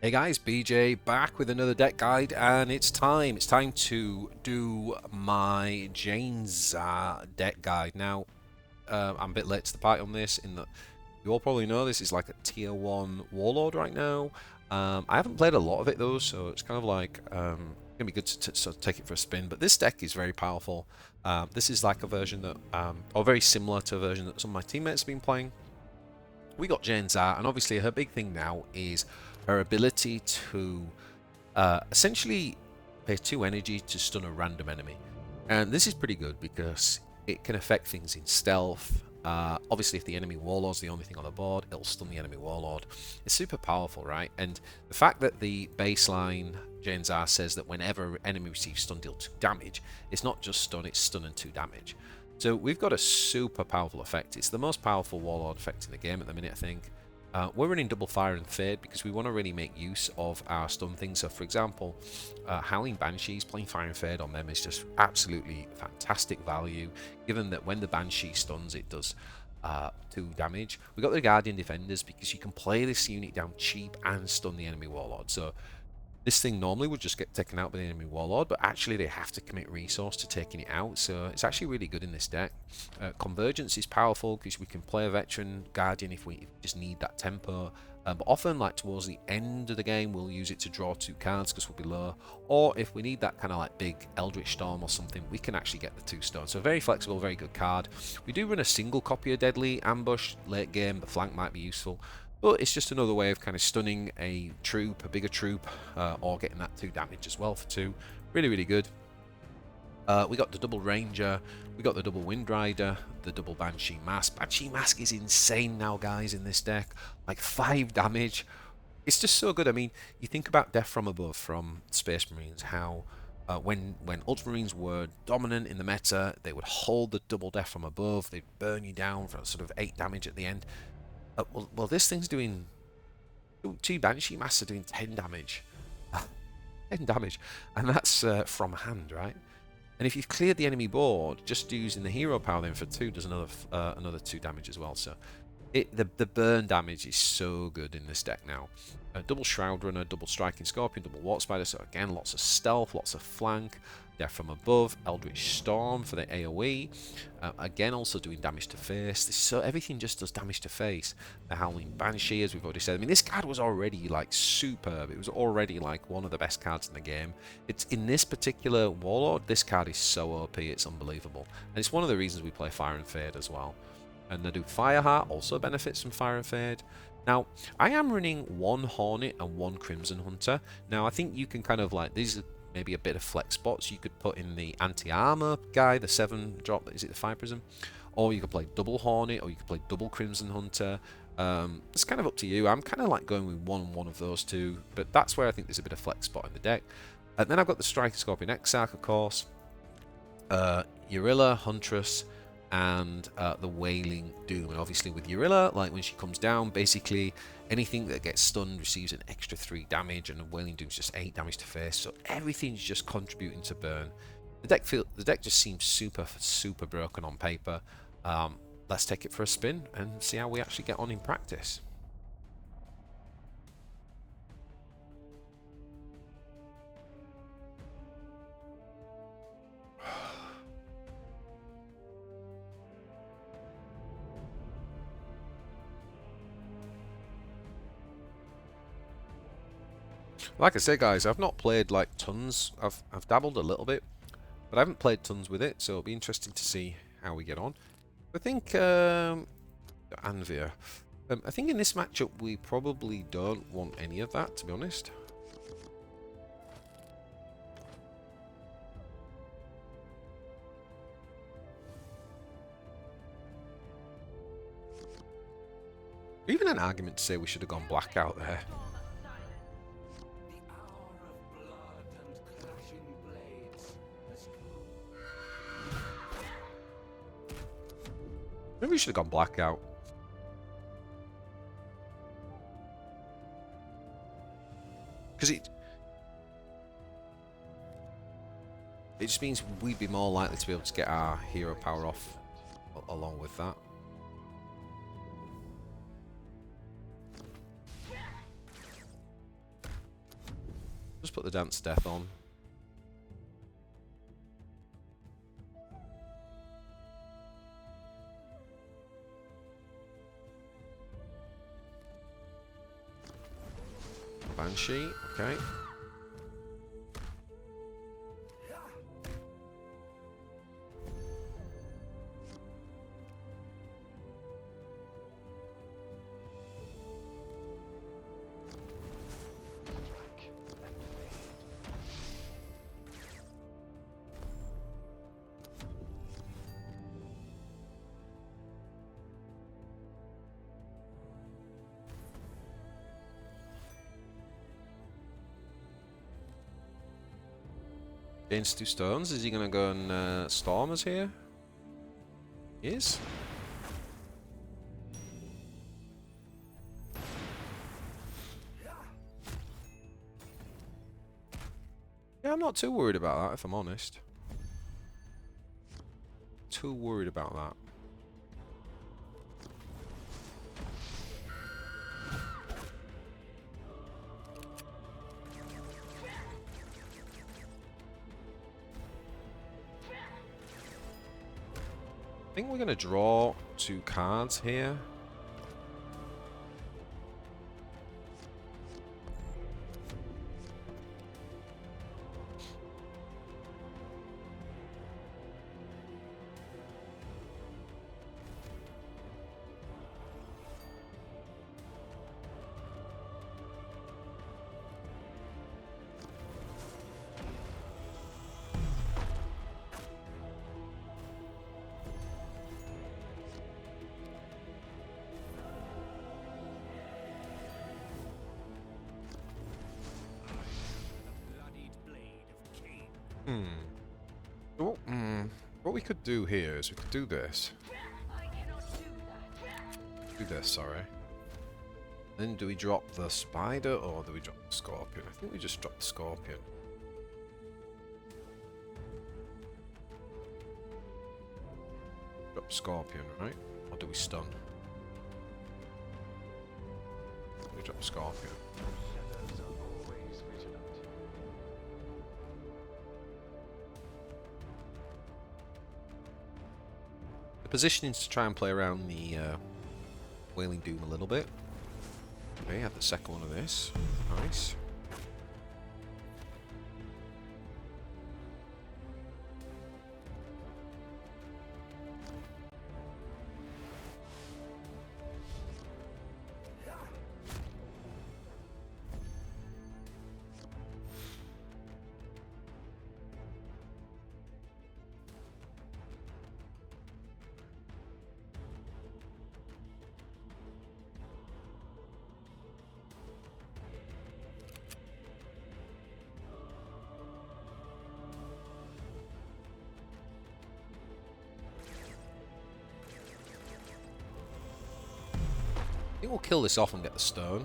Hey guys, BJ back with another deck guide, and it's time. It's time to do my Jain Zar deck guide. Now, I'm a bit late to the party on this, in that you all probably know this is like a tier 1 warlord right now. I haven't played a lot of it though, so it's kind of like gonna be good to sort of take it for a spin. But this deck is very powerful. This is like a version that, or very similar to a version that some of my teammates have been playing. We got Jain Zar, and obviously her big thing now is her ability to essentially pay 2 energy to stun a random enemy. And this is pretty good because it can affect things in stealth. Obviously, if the enemy warlord's the only thing on the board, it'll stun the enemy warlord. It's super powerful, right? And the fact that the baseline Jain Zar says that whenever enemy receives stun, deal 2 damage, it's not just stun, it's stun and 2 damage. So we've got a super powerful effect. It's the most powerful warlord effect in the game at the minute, I think. We're running double fire and fade because we want to really make use of our stun things. So for example, Howling Banshees, playing fire and fade on them is just absolutely fantastic value, given that when the Banshee stuns it does 2 damage. We got the Guardian Defenders because you can play this unit down cheap and stun the enemy warlord. So this thing normally would just get taken out by the enemy warlord, but actually they have to commit resource to taking it out, so it's actually really good in this deck. Convergence is powerful because we can play a veteran guardian if we just need that tempo, but often like towards the end of the game we'll use it to draw 2 cards because we'll be low, or if we need that kind of like big Eldritch Storm or something, we can actually get the 2 stones. So very flexible, very good card. We do run a single copy of Deadly Ambush late game. The flank might be useful, but it's just another way of kind of stunning a troop, a bigger troop, or getting that 2 damage as well for 2. Really, really good. We got the double Ranger, we got the double Windrider, the double Banshee Mask. Banshee Mask is insane now, guys, in this deck. Like 5 damage. It's just so good. I mean, you think about Death from Above from Space Marines, how when ultramarines were dominant in the meta, they would hold the double Death from Above, they'd burn you down for sort of 8 damage at the end. Well, this thing's doing 2 Banshee Masks are doing 10 damage. 10 damage, and that's from hand, right? And if you've cleared the enemy board, just using the hero power then for 2 does another 2 damage as well. So the burn damage is so good in this deck now. Double Shroud Runner, double Striking Scorpion, double Warp Spider. So again, lots of stealth, lots of flank. Death from Above, Eldritch Storm for the AoE. Again, also doing damage to face. So everything just does damage to face. The Howling Banshee, as we've already said. I mean, this card was already like superb. It was already like one of the best cards in the game. It's in this particular Warlord, this card is so OP, it's unbelievable. And it's one of the reasons we play Fire and Fade as well. And the Fireheart also benefits from Fire and Fade. Now, I am running 1 Hornet and 1 Crimson Hunter. Now, I think you can kind of like, these are maybe a bit of flex spots. You could put in the anti-armor guy, the 7 drop, is it the 5 prism? Or you could play double Hornet, or you could play double Crimson Hunter. It's kind of up to you. I'm kind of like going with one of those 2, but that's where I think there's a bit of flex spot in the deck. And then I've got the Striker Scorpion Exarch, of course, Urilla, Huntress, and the Wailing Doom. And obviously with Urilla, like when she comes down, basically anything that gets stunned receives an extra 3 damage, and the Wailing Doom's just 8 damage to face, so everything's just contributing to burn. The deck just seems super broken on paper. Let's take it for a spin and see how we actually get on in practice. Like I say, guys, I've not played like tons. I've dabbled a little bit, but I haven't played tons with it, so it'll be interesting to see how we get on. I think Anvia. I think in this matchup we probably don't want any of that, to be honest. Even an argument to say we should have gone black out there. Maybe we should have gone blackout. Because it just means we'd be more likely to be able to get our hero power off along with that. just put the Dance Death on. Banshee, okay. Against 2 stones, is he gonna go and storm us here? He is. Yeah, I'm not too worried about that, if I'm honest. Too worried about that. I think we're going to draw 2 cards here. What we could do here is we could do this. Do this, sorry. Then do we drop the spider or do we drop the scorpion? I think we just drop the scorpion. Drop scorpion, right? Or do we stun? We drop scorpion. Positioning to try and play around the Wailing Doom a little bit. Okay, have the second one of this. Nice. I think we'll kill this off and get the stone.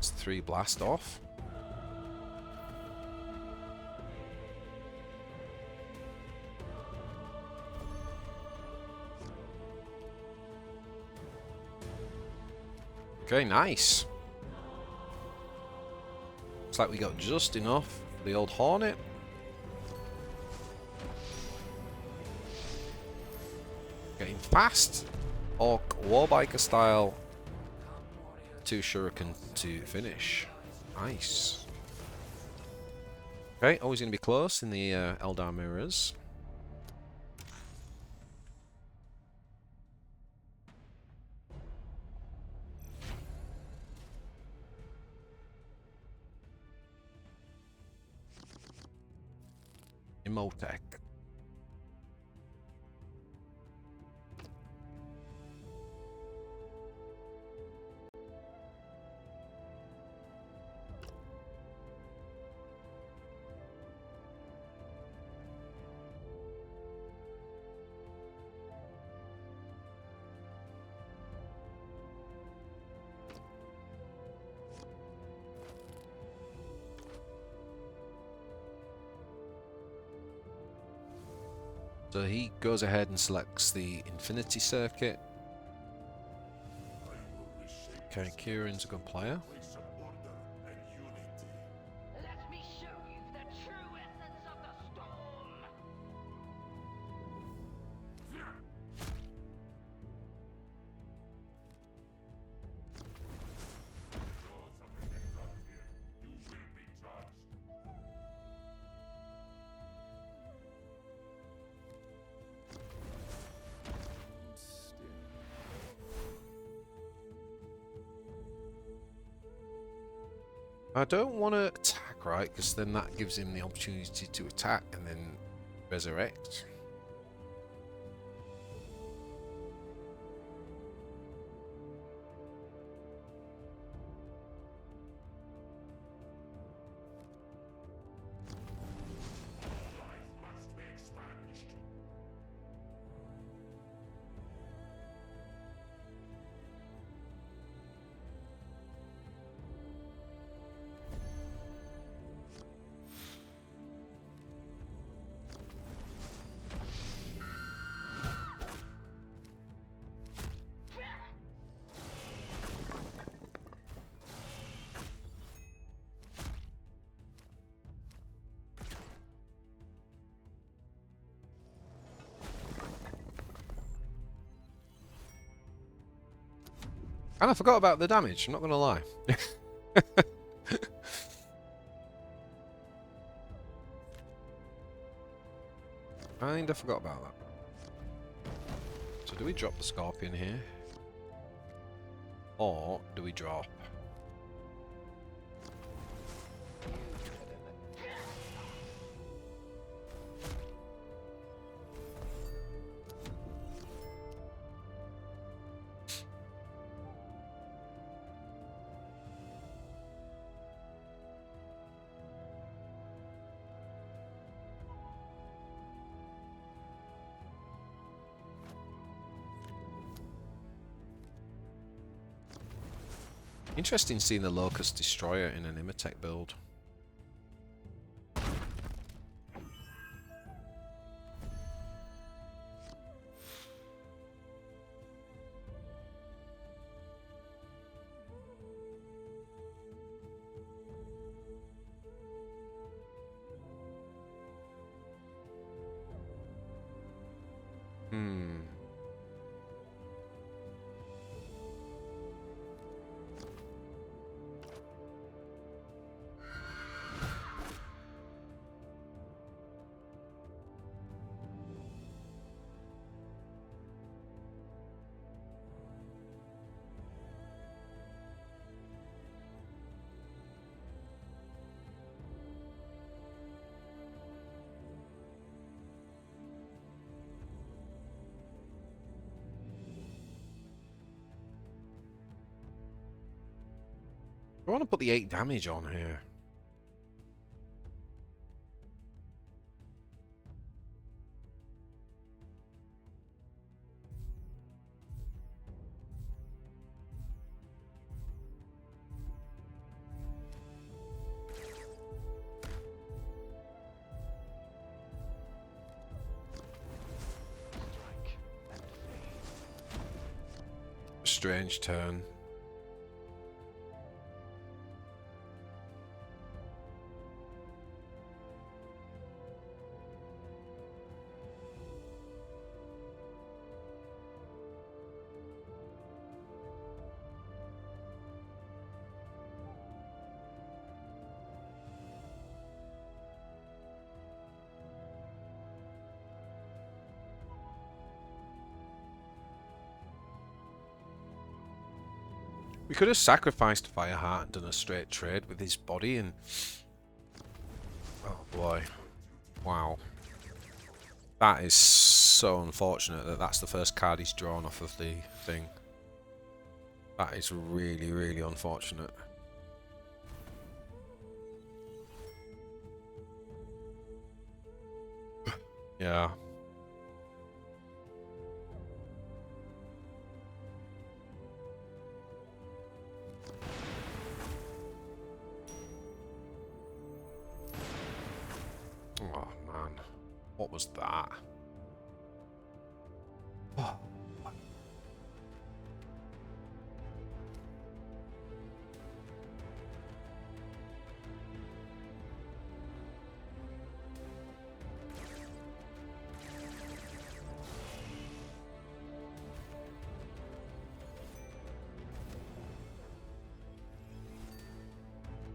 It's 3 blast off. Okay, nice. Looks like we got just enough for the old Hornet. Getting fast. Orc Warbiker style. 2 shuriken to finish. Nice. Okay, always going to be close in the Eldar mirrors. Imotech. So he goes ahead and selects the Infinity Circuit. Okay, Kieran's a good player. Let me show you the true essence of the storm. I don't want to attack, right? Because then that gives him the opportunity to attack and then resurrect. And I forgot about the damage, I'm not going to lie. Kinda forgot about that. So do we drop the Scorpion here? Or do we drop? Interesting seeing the Locust Destroyer in an Imatech build. I want to put the 8 damage on here. Strange turn. We could have sacrificed Fireheart and done a straight trade with his body and... Oh boy. Wow. That is so unfortunate that that's the first card he's drawn off of the thing. That is really, really unfortunate. Yeah. Oh man, what was that? Oh.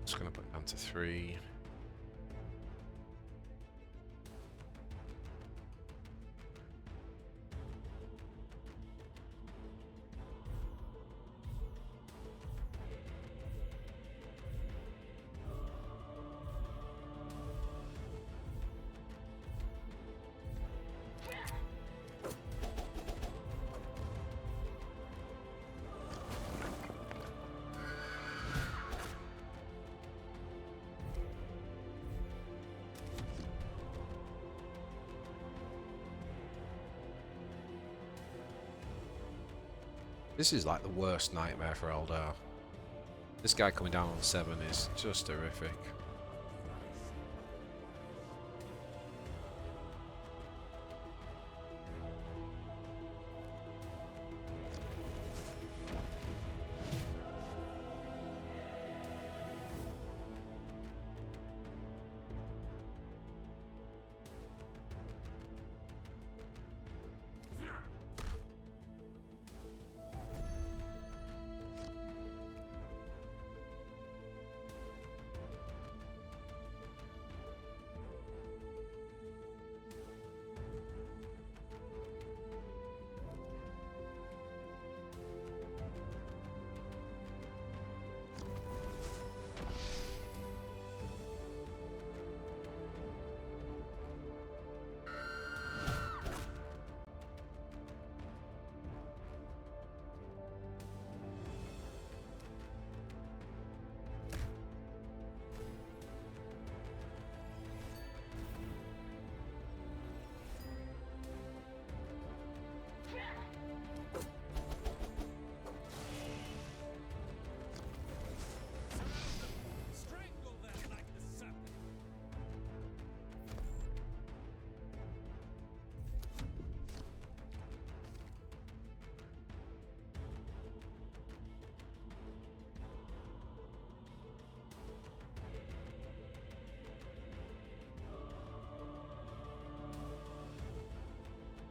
Just gonna put down to 3. This is like the worst nightmare for Eldar. This guy coming down on 7 is just horrific.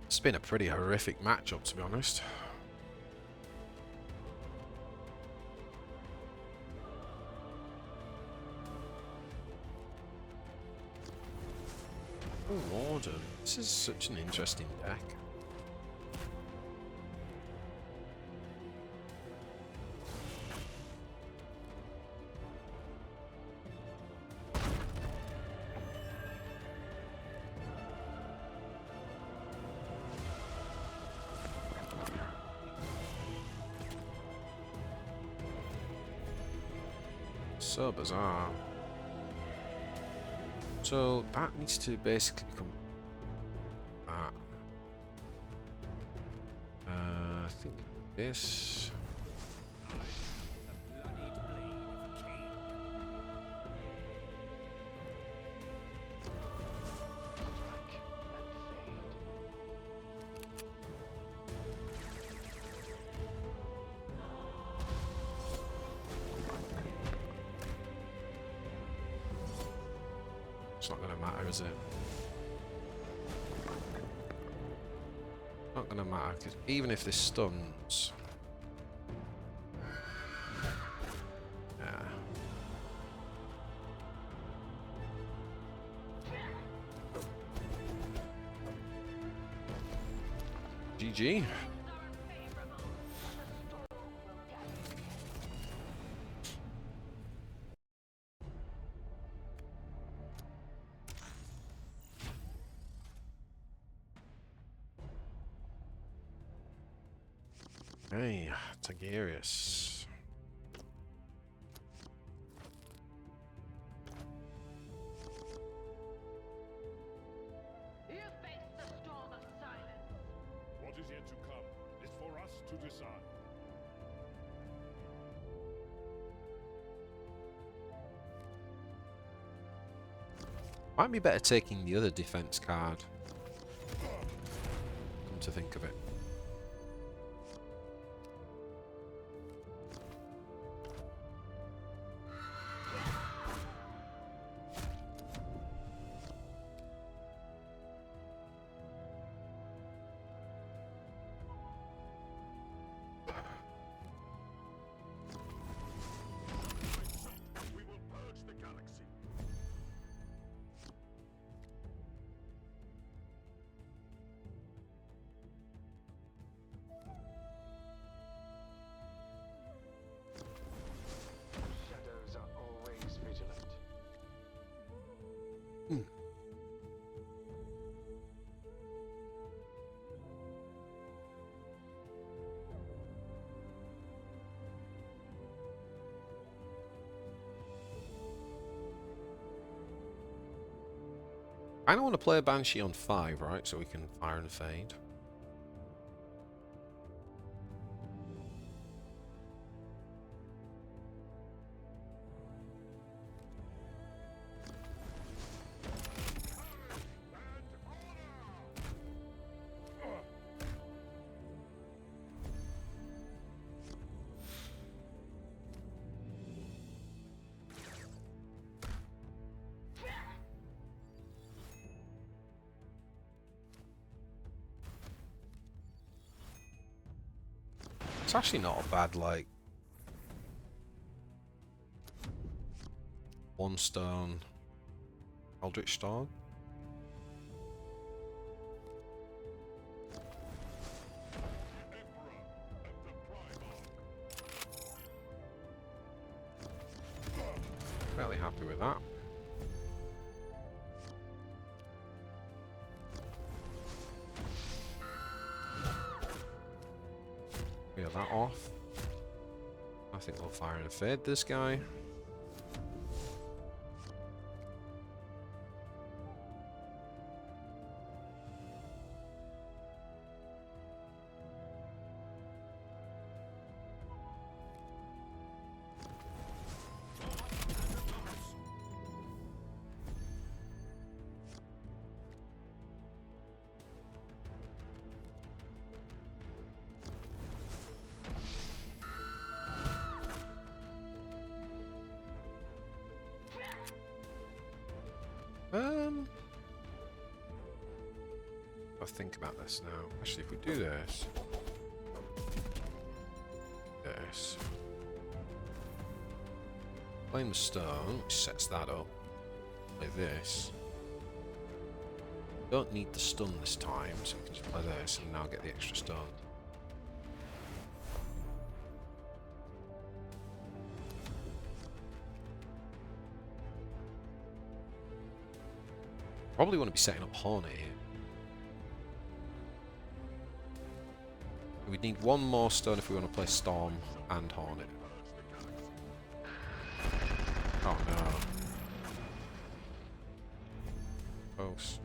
It's been a pretty horrific matchup, to be honest. Oh, Warden. This is such an interesting deck. So bizarre. So that needs to basically become that. I think this. It's not going to matter, is it? Not going to matter, because even if this stuns... Yeah. GG. Hey, Tigerius. You face the storm of silence. What is yet to come is for us to decide. Might be better taking the other defense card. Come to think of it. I don't want to play a Banshee on 5, right? So we can fire and fade. It's actually not a bad, like, 1 stone Eldritch Storm. Fairly happy with that. Clear that off. I think we'll fire and fade this guy. I'll think about this now. Actually, if we do this, flame the stone, which sets that up like this. Don't need the stun this time, so we can just play this and now get the extra stun. Probably want to be setting up Hornet here. We need 1 more stone if we want to play Storm and Hornet. Oh no. Close.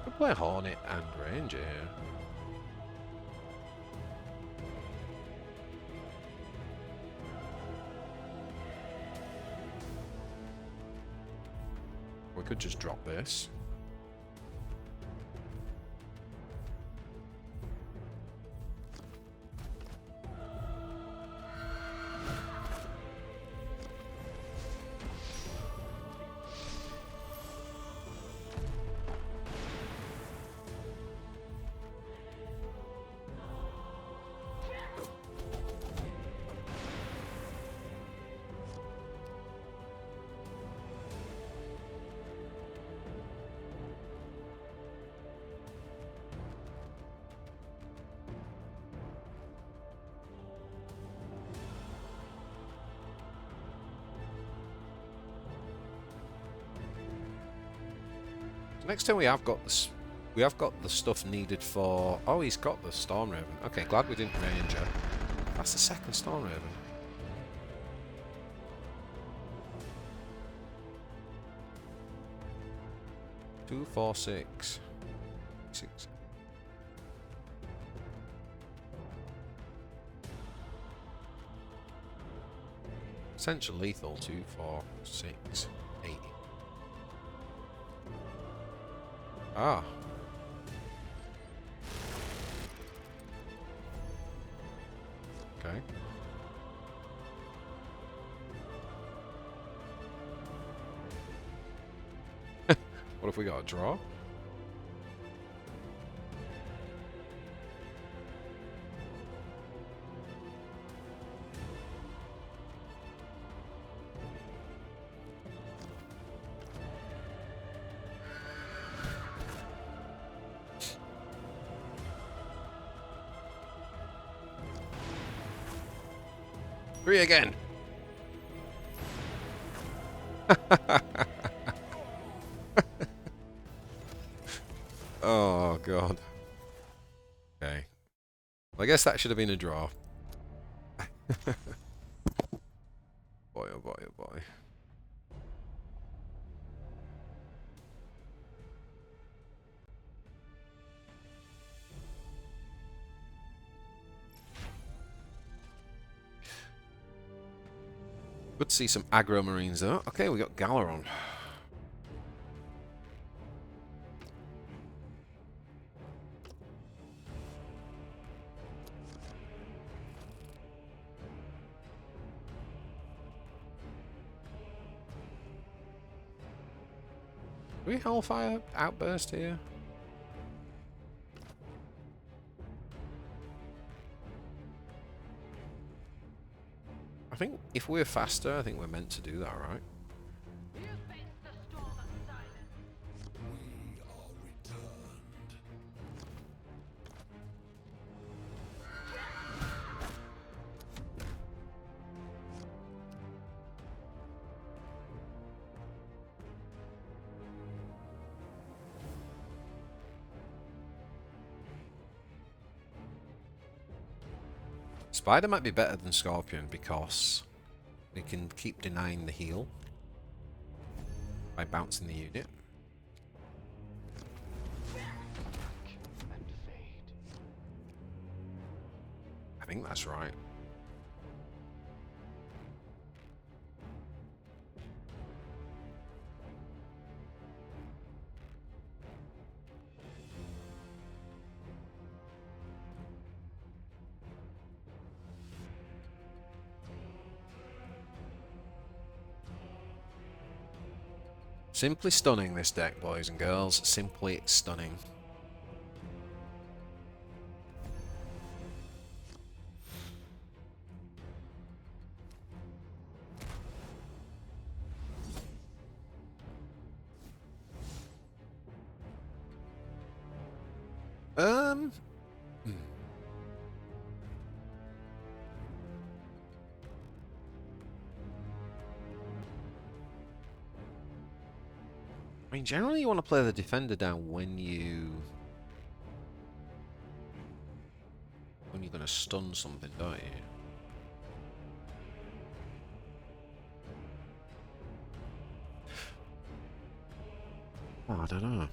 We'll play Hornet and Ranger here. We could just drop this. Next time we have got this, we have got the stuff needed for. Oh, he's got the Storm Raven. Okay, glad we didn't Ranger. That's the second Storm Raven. Two, 4, 6. 6. Essential lethal, 2, 4, 6, 8. Ah. Okay. What if we got a draw? Three again. Oh god. Okay. Well, I guess that should have been a draw. Boy, oh boy, oh boy. Good to see some aggro marines though. Okay, we got Galaron. Do we Hellfire Outburst here? I think if we're faster, I think we're meant to do that, right? You face the storm of silence. We are returned. Spider might be better than Scorpion because we can keep denying the heal by bouncing the unit. And fade. I think that's right. Simply stunning, this deck, boys and girls. Simply stunning. Hmm. I mean, generally you want to play the defender down when you're going to stun something, don't you? Oh, I don't know.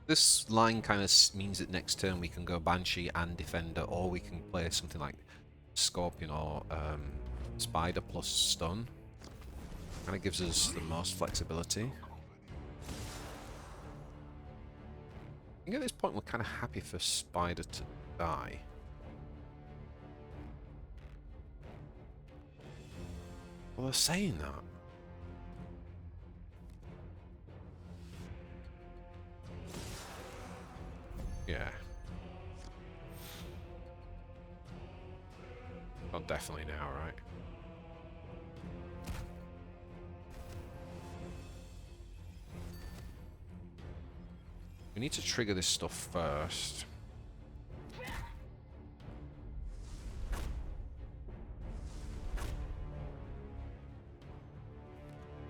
This line kind of means that next turn we can go Banshee and Defender, or we can play something like Scorpion or Spider plus Stun. Kind of gives us the most flexibility. I think at this point we're kind of happy for Spider to die. Well, they're saying that. Yeah. Well, definitely now, right? We need to trigger this stuff first.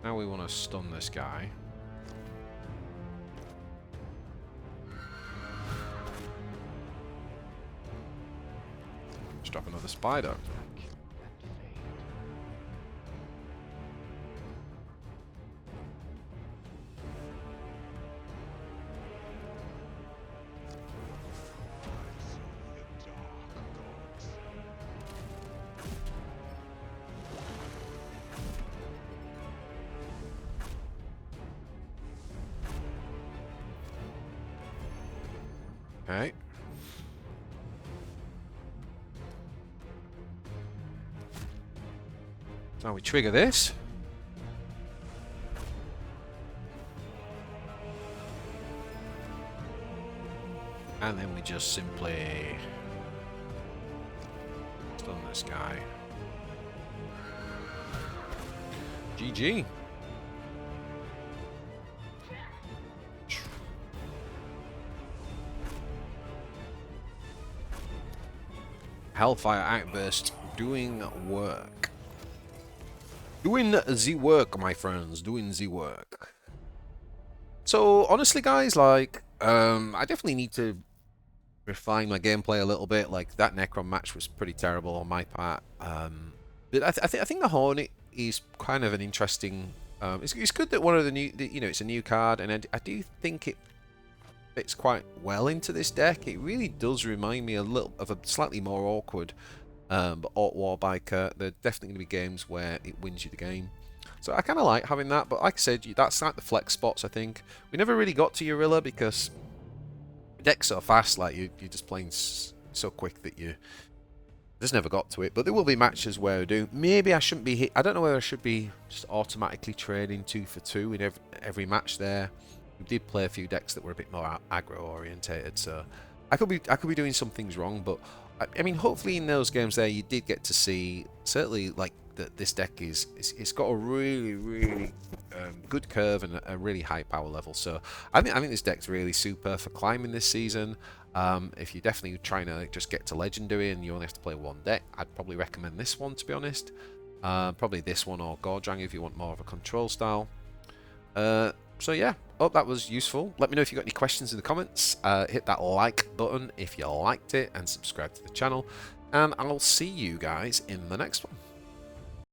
Now we want to stun this guy. Let's drop another spider. Okay. Now we trigger this. And then we just simply stun this guy. GG. Hellfire Outburst doing work. Doing the work, my friends. Doing the work. So, honestly, guys, like, I definitely need to refine my gameplay a little bit. Like, that Necron match was pretty terrible on my part. But I think the Hornet is kind of an interesting... it's good that one of the new... you know, it's a new card, and I do think it fits quite well into this deck. It really does remind me a little of a slightly more awkward Orc Warbiker. There are definitely going to be games where it wins you the game. So I kind of like having that, but like I said, that's like the flex spots, I think. We never really got to Urilla because the deck's so fast, like you're just playing so quick that you just never got to it. But there will be matches where I do. Maybe I shouldn't be hit. I don't know whether I should be just automatically trading 2 for 2 in every match there. We did play a few decks that were a bit more aggro orientated, so I could be doing some things wrong. But I mean, hopefully in those games there, you did get to see certainly like that this deck it's got a really good curve and a really high power level. So I think this deck's really super for climbing this season. If you're definitely trying to just get to legendary and you only have to play one deck, I'd probably recommend this one, to be honest. Probably this one or Gordrang if you want more of a control style. So yeah, hope that was useful. Let me know if you got any questions in the comments. Hit that like button if you liked it and subscribe to the channel. And I'll see you guys in the next one.